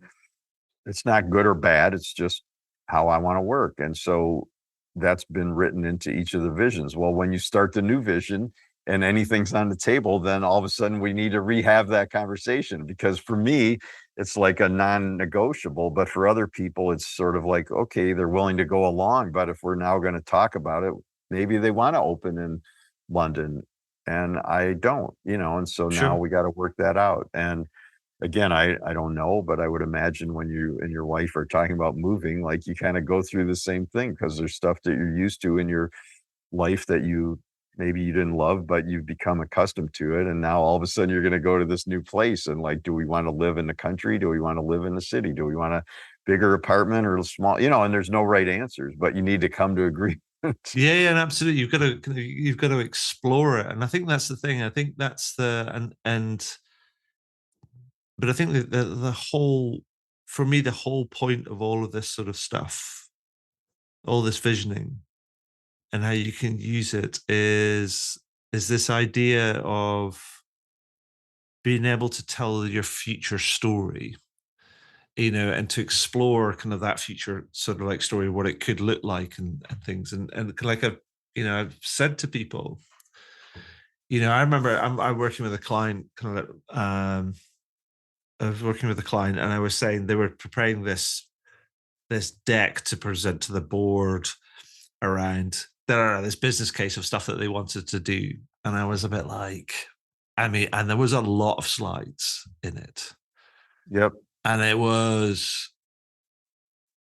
[SPEAKER 2] it's not good or bad. It's just how I want to work. And so that's been written into each of the visions. Well, when you start the new vision and anything's on the table, then all of a sudden we need to rehab that conversation, because for me, it's like a non-negotiable, but for other people, it's sort of like, okay, they're willing to go along. But if we're now going to talk about it, maybe they want to open in London and I don't, and so now we got to work that out. And again, I don't know, but I would imagine when you and your wife are talking about moving, like you kind of go through the same thing, because there's stuff that you're used to in your life that maybe you didn't love, but you've become accustomed to it. And now all of a sudden you're going to go to this new place. And like, do we want to live in the country? Do we want to live in the city? Do we want a bigger apartment or a small, and there's no right answers, but you need to come to agreement.
[SPEAKER 3] Yeah, and absolutely. You've got to explore it. And I think that's the thing. I think that's but I think that the whole, for me, the whole point of all of this sort of stuff, all this visioning and how you can use it is this idea of being able to tell your future story, and to explore kind of that future sort of like story, what it could look like and things. And like I've said to people, I remember I'm working with a client I was working with a client and I was saying they were preparing this deck to present to the board around this business case of stuff that they wanted to do. And I was a bit like, and there was a lot of slides in it.
[SPEAKER 2] Yep.
[SPEAKER 3] And it was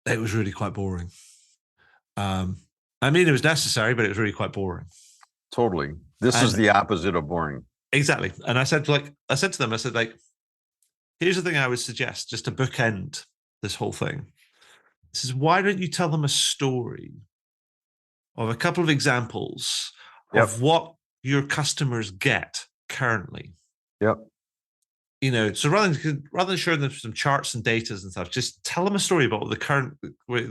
[SPEAKER 3] really quite boring. It was necessary, but it was really quite boring.
[SPEAKER 2] Totally. This is the opposite of boring.
[SPEAKER 3] Exactly. And I said to them, Here's the thing I would suggest, just to bookend this whole thing. This is, why don't you tell them a story of a couple of examples of what your customers get currently?
[SPEAKER 2] Yep.
[SPEAKER 3] So rather than showing them some charts and data and stuff, just tell them a story about what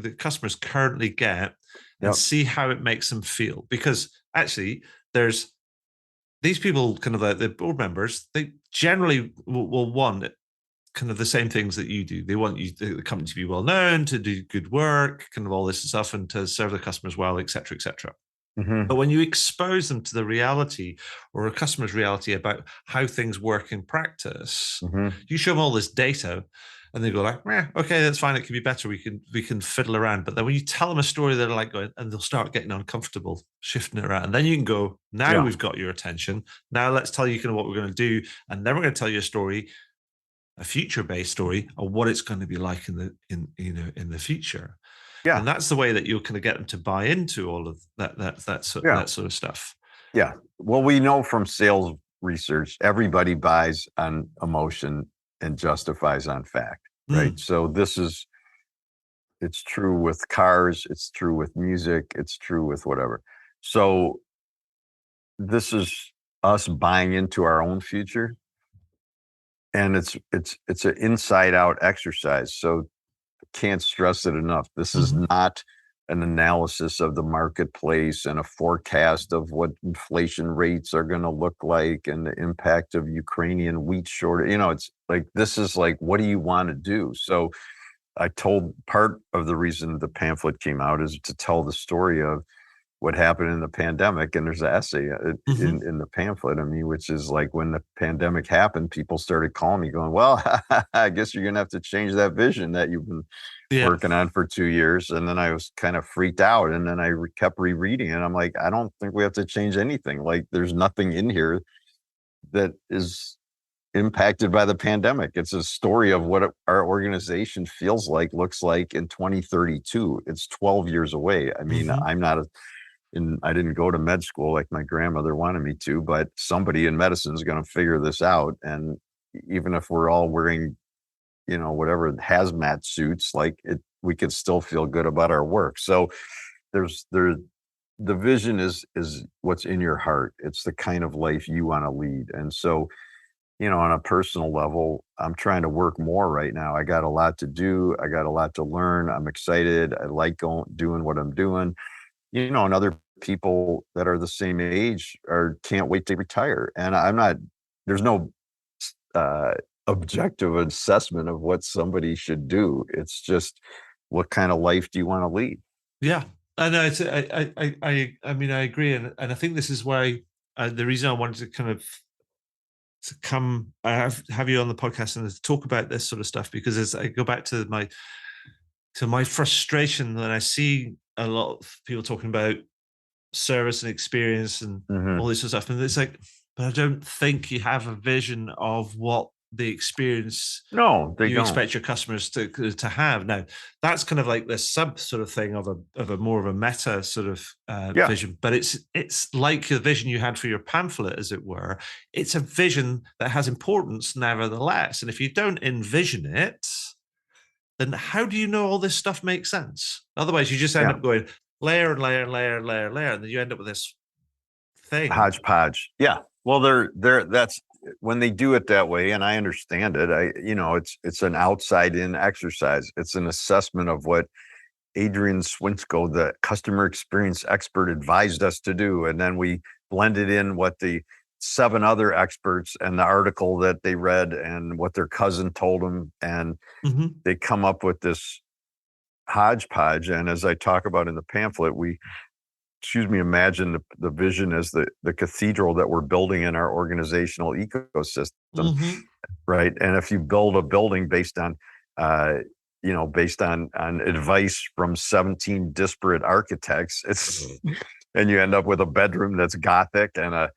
[SPEAKER 3] the customers currently get, and see how it makes them feel. Because actually, there's these people, kind of like the board members, they generally will want kind of the same things that you do. They want the company to be well known, to do good work, kind of all this stuff, and to serve the customers well, et cetera, et cetera.
[SPEAKER 2] Mm-hmm.
[SPEAKER 3] But when you expose them to the reality, or a customer's reality about how things work in practice, you show them all this data, and they go like, okay, that's fine. It can be better. We can fiddle around. But then when you tell them a story, they're like going, and they'll start getting uncomfortable, shifting it around. And then you can go, now we've got your attention. Now let's tell you kind of what we're going to do, and then we're going to tell you a story, a future-based story of what it's going to be like in the future. Yeah, and that's the way that you'll kind of get them to buy into all of that sort of stuff.
[SPEAKER 2] Yeah. Well, we know from sales research, everybody buys on emotion and justifies on fact, right? So it's true with cars, it's true with music, it's true with whatever. So this is us buying into our own future, and it's an inside out exercise. So can't stress it enough. This is not an analysis of the marketplace and a forecast of what inflation rates are going to look like and the impact of Ukrainian wheat shortage. It's like, this is like, what do you want to do? So I told, part of the reason the pamphlet came out is to tell the story of what happened in the pandemic. And there's an essay in the pamphlet, which is like, when the pandemic happened, people started calling me going, well, I guess you're going to have to change that vision that you've been working on for 2 years. And then I was kind of freaked out. And then I kept rereading it. I'm like, I don't think we have to change anything. Like, there's nothing in here that is impacted by the pandemic. It's a story of what our organization feels like, looks like in 2032. It's 12 years away. I'm not I didn't go to med school like my grandmother wanted me to, but somebody in medicine is going to figure this out. And even if we're all wearing, whatever hazmat suits, we could still feel good about our work. So the vision is what's in your heart. It's the kind of life you want to lead. And so, on a personal level, I'm trying to work more right now. I got a lot to do. I got a lot to learn. I'm excited. I like doing what I'm doing. And other people that are the same age can't wait to retire. And there's no objective assessment of what somebody should do. It's just, what kind of life do you want to lead?
[SPEAKER 3] Yeah, I know. I agree. And I think this is why the reason I wanted to kind of have you on the podcast and to talk about this sort of stuff, because as I go back to my frustration when I see a lot of people talking about service and experience and all this sort of stuff, and it's like, but I don't think you have a vision of what the experience you expect your customers to have. Now, that's kind of like this sub sort of thing of a more of a meta sort of vision, but it's like the vision you had for your pamphlet, as it were. It's a vision that has importance nevertheless, and if you don't envision it, then how do you know all this stuff makes sense? Otherwise, you just end up going layer and layer and layer and layer and layer, and then you end up with this thing.
[SPEAKER 2] Hodgepodge. Yeah. Well, that's when they do it that way, and I understand it. It's an outside-in exercise. It's an assessment of what Adrian Swinsko, the customer experience expert, advised us to do, and then we blended in what the 7 other experts and the article that they read and what their cousin told them, and they come up with this hodgepodge. And as I talk about in the pamphlet, imagine the vision as the cathedral that we're building in our organizational ecosystem, right? And if you build a building based on advice from 17 disparate architects, and you end up with a bedroom that's Gothic and a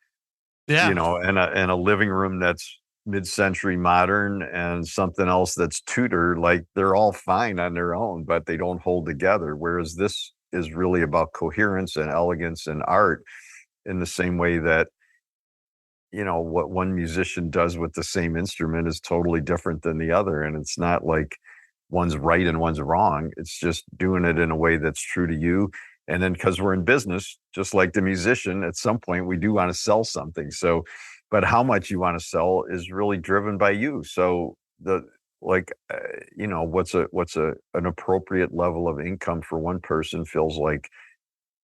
[SPEAKER 2] living room that's mid-century modern and something else that's Tudor, like, they're all fine on their own, but they don't hold together. Whereas this is really about coherence and elegance and art, in the same way that, what one musician does with the same instrument is totally different than the other. And it's not like one's right and one's wrong. It's just doing it in a way that's true to you. And then because we're in business, just like the musician, at some point we do want to sell something. So, but how much you want to sell is really driven by you. So what's an appropriate level of income for one person feels like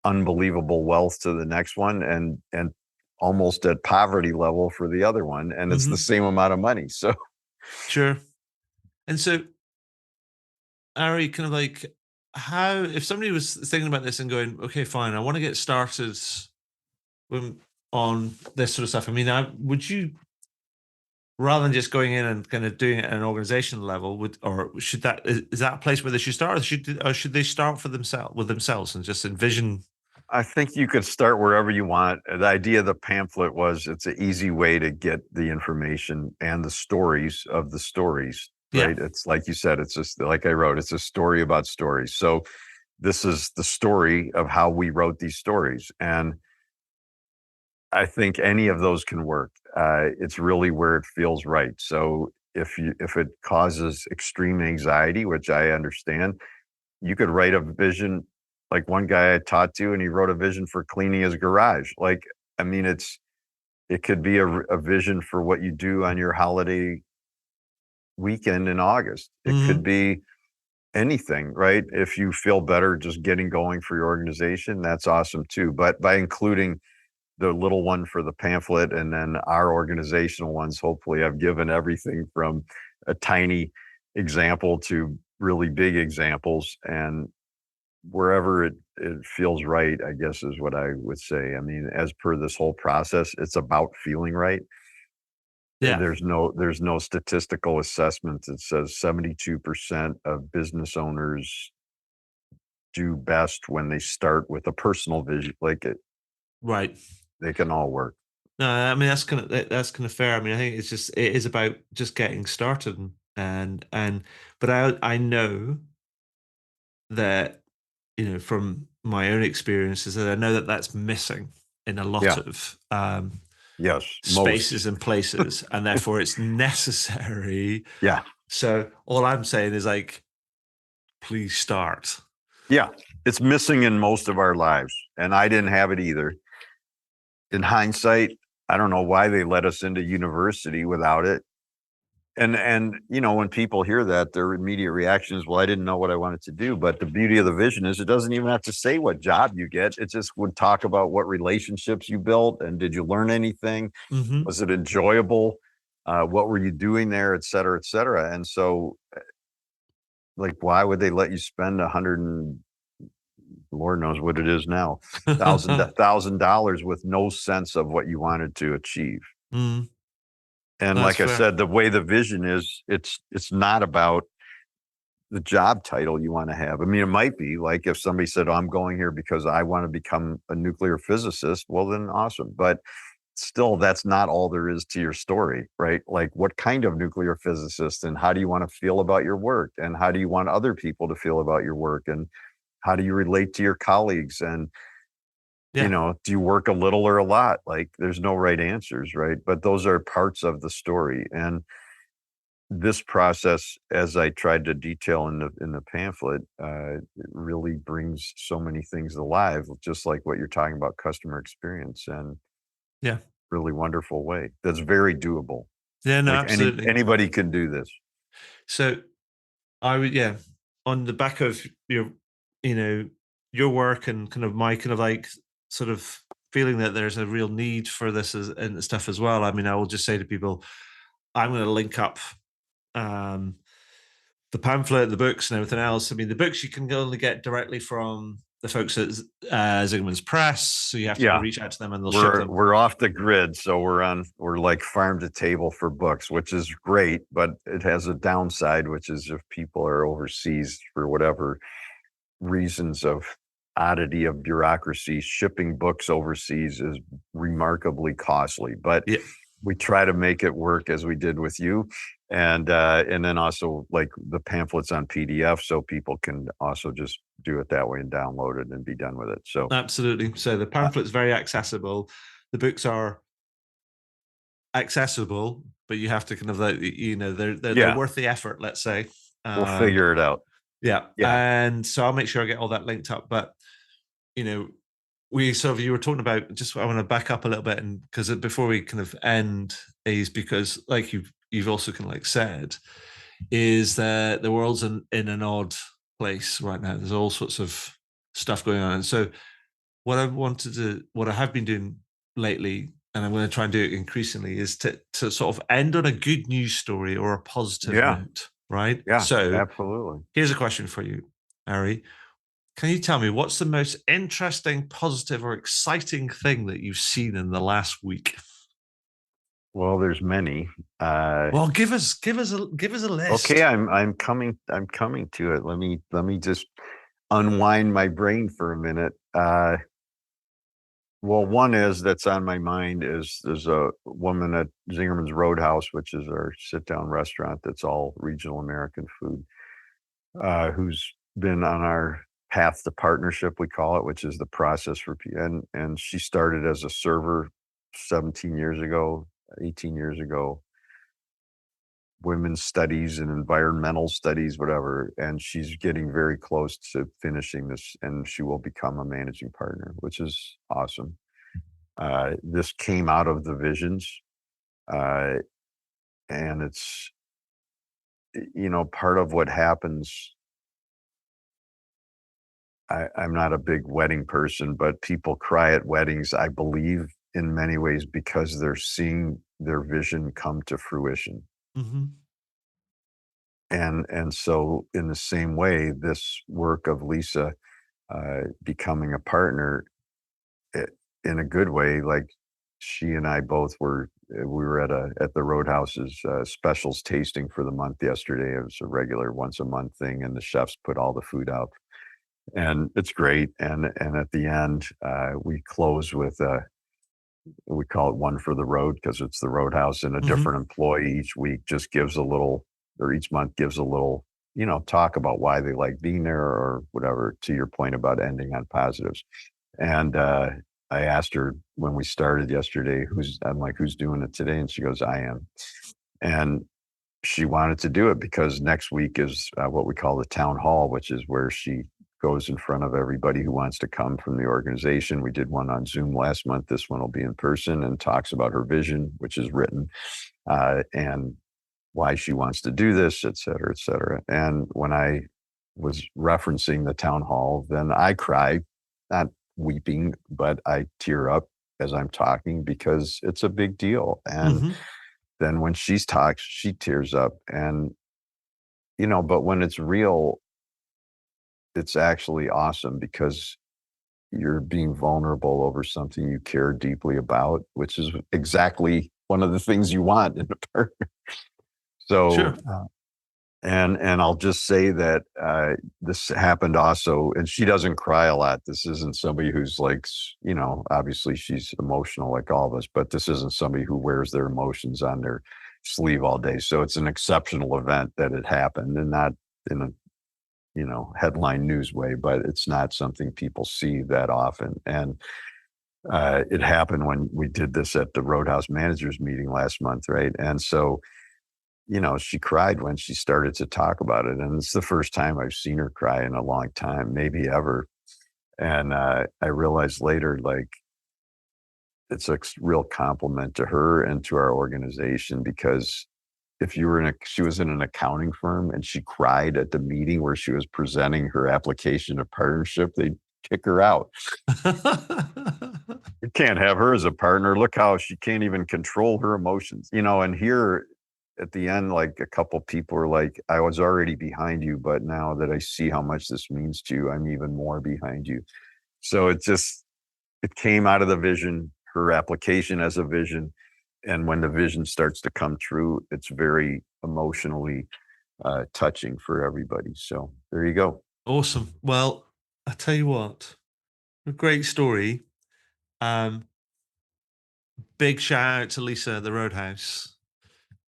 [SPEAKER 2] unbelievable wealth to the next one, and almost at poverty level for the other one, and it's the same amount of money. So
[SPEAKER 3] sure. And so, Ari, kind of like, how, if somebody was thinking about this and going, okay, fine, I want to get started on this sort of stuff. I mean, would you, rather than just going in and kind of doing it at an organizational level, is that a place where they should start, or should they start with themselves and just envision?
[SPEAKER 2] I think you could start wherever you want. The idea of the pamphlet was it's an easy way to get the information and the stories of the stories, right?
[SPEAKER 3] Yeah.
[SPEAKER 2] It's like you said, it's just like I wrote, it's a story about stories. So this is the story of how we wrote these stories. And I think any of those can work. It's really where it feels right. So if it causes extreme anxiety, which I understand, you could write a vision. Like one guy I taught to, and he wrote a vision for cleaning his garage. Like, I mean, it could be a vision for what you do on your holiday weekend in August. It could be anything, right? If you feel better just getting going for your organization, that's awesome too. But by including the little one for the pamphlet and then our organizational ones, hopefully I've given everything from a tiny example to really big examples, and wherever it feels right, I guess is what I would say. I mean, as per this whole process, it's about feeling right.
[SPEAKER 3] Yeah.
[SPEAKER 2] There's no statistical assessment that says 72% of business owners do best when they start with a personal vision. Like it,
[SPEAKER 3] Right.
[SPEAKER 2] they can all work.
[SPEAKER 3] No, I mean, that's kind of fair. I mean, I think it is about just getting started, but I know that, from my own experiences, that I know that that's missing in a lot
[SPEAKER 2] Yeah.
[SPEAKER 3] of
[SPEAKER 2] Yes,
[SPEAKER 3] spaces and places, and therefore it's necessary.
[SPEAKER 2] Yeah.
[SPEAKER 3] So all I'm saying is, like, please start.
[SPEAKER 2] Yeah, it's missing in most of our lives, and I didn't have it either. In hindsight, I don't know why they let us into university without it. And when people hear that, their immediate reaction is, well, I didn't know what I wanted to do. But the beauty of the vision is it doesn't even have to say what job you get. It just would talk about what relationships you built, and did you learn anything? Was it enjoyable? What were you doing there, et cetera, et cetera. And so, like, why would they let you spend Lord knows what it is now, $1,000 with no sense of what you wanted to achieve? And
[SPEAKER 3] That's
[SPEAKER 2] like I
[SPEAKER 3] fair.
[SPEAKER 2] said, the way the vision is, it's not about the job title you want to have. I mean, it might be like if somebody said, oh, I'm going here because I want to become a nuclear physicist. Well, then awesome. But still, that's not all there is to your story, right? Like, what kind of nuclear physicist, and how do you want to feel about your work? And how do you want other people to feel about your work? And how do you relate to your colleagues? And do you work a little or a lot? Like, there's no right answers, right? But those are parts of the story. And this process, as I tried to detail in the pamphlet, it really brings so many things alive, just like what you're talking about, customer experience, and really wonderful way. That's very doable.
[SPEAKER 3] Yeah, no,
[SPEAKER 2] Like
[SPEAKER 3] absolutely.
[SPEAKER 2] anybody can do this.
[SPEAKER 3] So I would, on the back of your work and kind of my kind of like sort of feeling that there's a real need for this and stuff as well. I mean, I will just say to people, I'm going to link up the pamphlet, the books, and everything else. I mean, the books you can only get directly from the folks at Zygmunt's Press, so you have to reach out to them and they'll ship them.
[SPEAKER 2] We're off the grid, so we're like farm to table for books, which is great, but it has a downside, which is if people are overseas for whatever reasons of oddity of bureaucracy, shipping books overseas is remarkably costly. But we try to make it work, as we did with you. And then also, like, the pamphlets on PDF, so people can also just do it that way and download it and be done with it. So
[SPEAKER 3] absolutely. So the pamphlet's very accessible. The books are accessible, but you have to kind of they're
[SPEAKER 2] Yeah.
[SPEAKER 3] worth the effort, let's say.
[SPEAKER 2] We'll figure it out.
[SPEAKER 3] Yeah.
[SPEAKER 2] Yeah.
[SPEAKER 3] And so I'll make sure I get all that linked up. But you were talking about, just I want to back up a little bit, and because before we kind of end, is because like you've also kind of like said, is that the world's in an odd place right now. There's all sorts of stuff going on. And so what I have been doing lately, and I'm going to try and do it increasingly, is to sort of end on a good news story or a positive note, right?
[SPEAKER 2] Yeah,
[SPEAKER 3] So
[SPEAKER 2] absolutely.
[SPEAKER 3] here's a question for you, Ari. Can you tell me what's the most interesting, positive, or exciting thing that you've seen in the last week?
[SPEAKER 2] Well, there's many.
[SPEAKER 3] Well, give us a list.
[SPEAKER 2] Okay, I'm coming to it. Let me just unwind my brain for a minute. Well, one that's on my mind is there's a woman at Zingerman's Roadhouse, which is our sit-down restaurant that's all regional American food, who's been on our path to partnership, we call it, which is the process for and she started as a server 17 years ago, 18 years ago, women's studies and environmental studies, whatever. And she's getting very close to finishing this, and she will become a managing partner, which is awesome. This came out of the visions, and it's, part of what happens. I'm not a big wedding person, but people cry at weddings, I believe, in many ways because they're seeing their vision come to fruition.
[SPEAKER 3] Mm-hmm.
[SPEAKER 2] And so in the same way, this work of Lisa becoming a partner, in a good way, like she and I both we were at the Roadhouse's specials tasting for the month yesterday. It was a regular once a month thing, and the chefs put all the food out, and it's great. And at the end, we close with we call it one for the road, because it's the Roadhouse, and a different employee each week just gives a little, or each month gives a little, talk about why they like being there or whatever, to your point about ending on positives. And I asked her when we started yesterday, I'm like, who's doing it today? And she goes, I am. And she wanted to do it because next week is what we call the town hall, which is where she goes in front of everybody who wants to come from the organization. We did one on Zoom last month. This one will be in person, and talks about her vision, which is written, and why she wants to do this, et cetera, et cetera. And when I was referencing the town hall, then I cry, not weeping, but I tear up as I'm talking because it's a big deal. And then when she talks, she tears up. And, but when it's real, it's actually awesome because you're being vulnerable over something you care deeply about, which is exactly one of the things you want in a partner. So,
[SPEAKER 3] sure.
[SPEAKER 2] And I'll just say that this happened also, and she doesn't cry a lot. This isn't somebody who's like, obviously she's emotional like all of us, but this isn't somebody who wears their emotions on their sleeve all day. So it's an exceptional event that it happened, and not in a, headline news way, but it's not something people see that often. And it happened when we did this at the Roadhouse managers meeting last month, right? And so, she cried when she started to talk about it. And it's the first time I've seen her cry in a long time, maybe ever. And I realized later, like, it's a real compliment to her and to our organization, because if you were she was in an accounting firm and she cried at the meeting where she was presenting her application of partnership, they'd kick her out. You can't have her as a partner. Look how she can't even control her emotions, and here at the end, like, a couple people were like, I was already behind you, but now that I see how much this means to you, I'm even more behind you. So it came out of the vision, her application as a vision. And when the vision starts to come true, it's very emotionally touching for everybody. So there you go.
[SPEAKER 3] Awesome. Well, I tell you what, a great story. Big shout out to Lisa at the Roadhouse,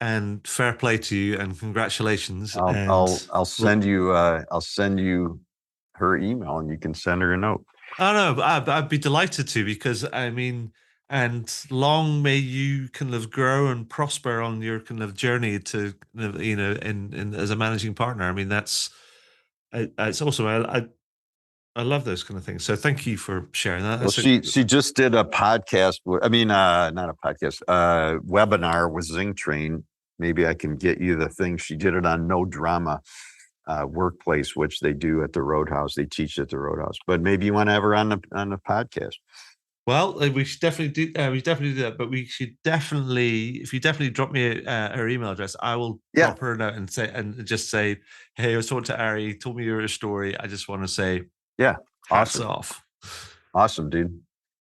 [SPEAKER 3] and fair play to you, and congratulations.
[SPEAKER 2] I'll send you her email, and you can send her a note.
[SPEAKER 3] Oh no, I'd be delighted to, because I mean, and long may you kind of grow and prosper on your kind of journey to, you know, in as a managing partner. I mean, it's awesome. I love those kind of things. So thank you for sharing that.
[SPEAKER 2] Well, she just did a podcast. Not a podcast, webinar with Zing Train. Maybe I can get you the thing. She did it on No Drama Workplace, which they do at the Roadhouse. They teach at the Roadhouse. But maybe you want to have her on the podcast.
[SPEAKER 3] Well, we should definitely do. We definitely do that. But we should definitely, if you definitely drop me her email address, I will drop her a note and just say, "Hey, I was talking to Ari. Told me your story. I just want to say, hats off."
[SPEAKER 2] Awesome, dude.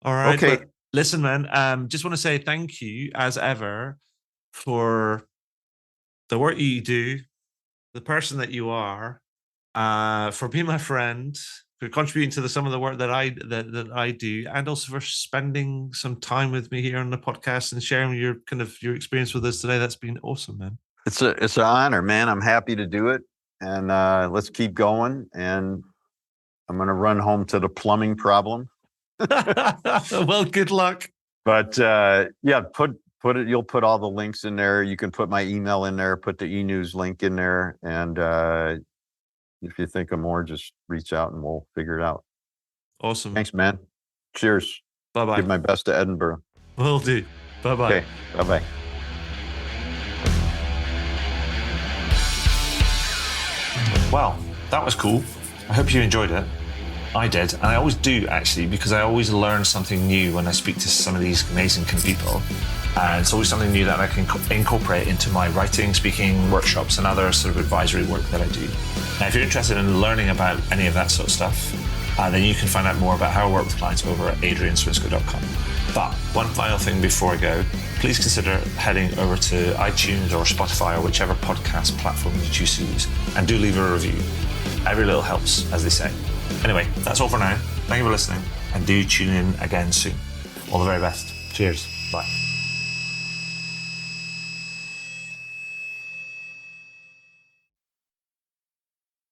[SPEAKER 3] All right. Okay. But listen, man. Just want to say thank you as ever for the work you do, the person that you are, for being my friend, for contributing to some of the work that I do, and also for spending some time with me here on the podcast and sharing your experience with us today. That's been awesome, man.
[SPEAKER 2] It's an honor, man. I'm happy to do it, and let's keep going. And I'm going to run home to the plumbing problem.
[SPEAKER 3] Well, good luck.
[SPEAKER 2] But put it. You'll put all the links in there. You can put my email in there. Put the e-news link in there, and if you think of more, just reach out and we'll figure it out.
[SPEAKER 3] Awesome.
[SPEAKER 2] Thanks, man. Cheers.
[SPEAKER 3] Bye-bye.
[SPEAKER 2] Give my best to Edinburgh.
[SPEAKER 3] Will do. Bye-bye.
[SPEAKER 2] Okay. Bye-bye.
[SPEAKER 1] Well, that was cool. I hope you enjoyed it. I did, and I always do, actually, because I always learn something new when I speak to some of these amazing kind of people. And it's always something new that I can incorporate into my writing, speaking, workshops, and other sort of advisory work that I do. Now, if you're interested in learning about any of that sort of stuff, then you can find out more about how I work with clients over at adrianswinscoe.com. But one final thing before I go, please consider heading over to iTunes or Spotify or whichever podcast platform you choose to use, and do leave a review. Every little helps, as they say. Anyway, that's all for now. Thank you for listening, and do tune in again soon. All the very best. Cheers. Bye.